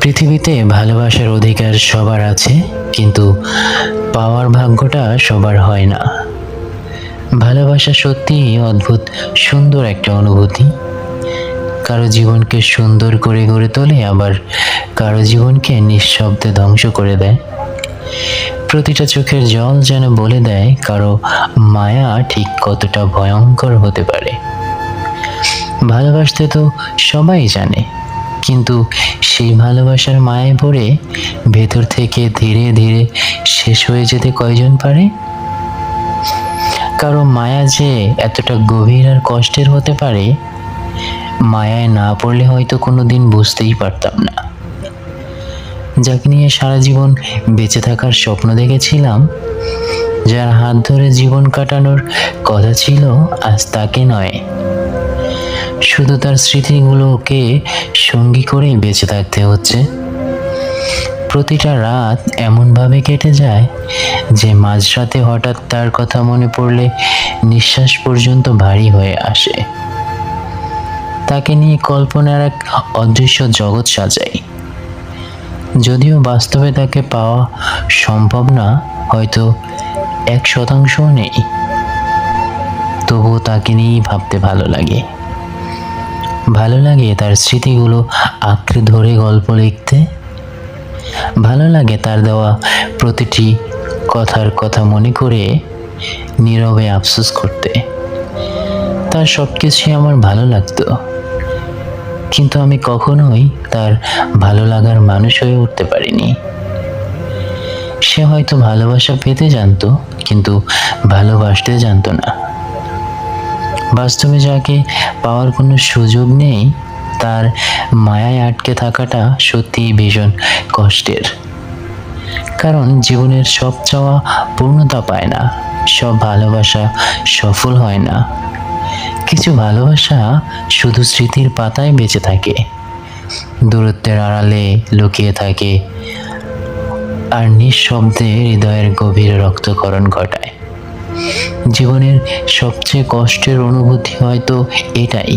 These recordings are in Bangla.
পৃথিবীতে ভালোবাসার অধিকার সবার আছে, কিন্তু পাওয়ার ভাগ্যটা সবার হয় না। ভালোবাসা সত্যিই অদ্ভুত সুন্দর একটা অনুভূতি। কারো জীবনকে সুন্দর করে গড়ে তোলে, আবার কারো জীবনকে নিঃশব্দে ধ্বংস করে দেয়। প্রতিটা চোখের জল যেন বলে দেয় কারো মায়া ঠিক কতটা ভয়ঙ্কর হতে পারে। ভালোবাসতে তো সবাই জানে, কিন্তু সেই ভালোবাসার মায়ায় পড়ে ভেতর থেকে ধীরে ধীরে শেষ হয়ে যেতে কয়জন পারে? কারো মায়া যে এতটা গভীর আর কষ্টের হতে পারে, মায়ায় না পড়লে হয়তো কোনোদিন বুঝতেই পারতাম না। যাকে নিয়ে সারা জীবন বেঁচে থাকার স্বপ্ন দেখেছিলাম, যার হাত ধরে জীবন কাটানোর কথা ছিল, আজ তাকে নয়, শুধু তার স্মৃতিগুলোকে সঙ্গী করে বেঁচে থাকতে হচ্ছে। প্রতিটা রাত এমনভাবে কেটে যায় যে মাঝরাতে হঠাৎ তার কথা মনে পড়লে নিঃশ্বাস পর্যন্ত ভারী হয়ে আসে। তাকে নিয়ে কল্পনার এক অদৃশ্য জগৎ সাজাই। যদিও বাস্তবে তাকে পাওয়া সম্ভব না, হয়তো 1% নেই, তবুও তাকে নিয়েই ভাবতে ভালো লাগে। ভালো লাগে তার স্মৃতিগুলো আঁকড়ে ধরে গল্প লিখতে। ভালো লাগে তার দেওয়া প্রতিটি কথার কথা মনে করে নীরবে আফসোস করতে। তার সব কিছুই আমার ভালো লাগতো, কিন্তু আমি কখনোই তার ভালো লাগার মানুষ হয়ে উঠতে পারিনি। সে হয়তো ভালোবাসা পেতে জানতো, কিন্তু ভালোবাসতে জানতো না। বাস্তবে যাকে পাওয়ার কোনো সুযোগ নেই, তার মায়ায় আটকে থাকাটা সত্যিই ভীষণ কষ্টের। কারণ জীবনের সব চাওয়া পূর্ণতা পায় না, সব ভালোবাসা সফল হয় না। কিছু ভালোবাসা শুধু স্মৃতির পাতায় বেঁচে থাকে, দূরত্বের আড়ালে লুকিয়ে থাকে, আর নিঃশব্দে হৃদয়ের গভীর রক্তক্ষরণ ঘটায়। জীবনের সবচেয়ে কষ্টের অনুভূতি হয়তো এটাই,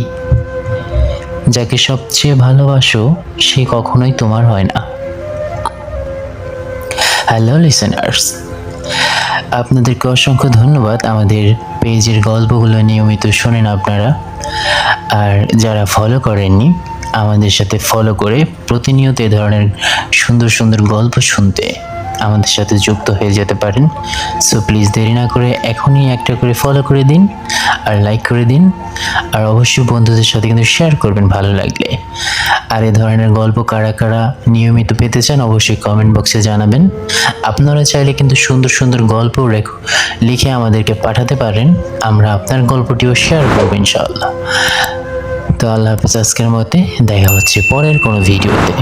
যাকে সবচেয়ে ভালোবাসো সে কখনোই তোমার হয় না। হ্যালো লিসেনার্স, আপনাদেরকে অসংখ্য ধন্যবাদ। আমাদের পেজের গল্পগুলো নিয়মিত শোনেন আপনারা, আর যারা ফলো করেননি আমাদের সাথে ফলো করে প্রতিনিয়ত এ ধরনের সুন্দর সুন্দর গল্প শুনতে আমাদের সাথে যুক্ত হয়ে যেতে পারেন। সো প্লিজ দেরি না করে এখনই একটা করে ফলো করে দিন, আর লাইক করে দিন, আর অবশ্যই বন্ধুদের সাথে কিন্তু শেয়ার করবেন ভালো লাগলে। আর এ ধরনের গল্প কারা কারা নিয়মিত পেতে চান অবশ্যই কমেন্ট বক্সে জানাবেন। আপনারা চাইলে কিন্তু সুন্দর সুন্দর গল্প লিখে আমাদেরকে পাঠাতে পারেন, আমরা আপনার গল্পটিও শেয়ার করবো ইনশাআল্লাহ। তো আল্লাহ হাফেজ, আজকের মতে দেখা হচ্ছে পরের কোনো ভিডিওতে।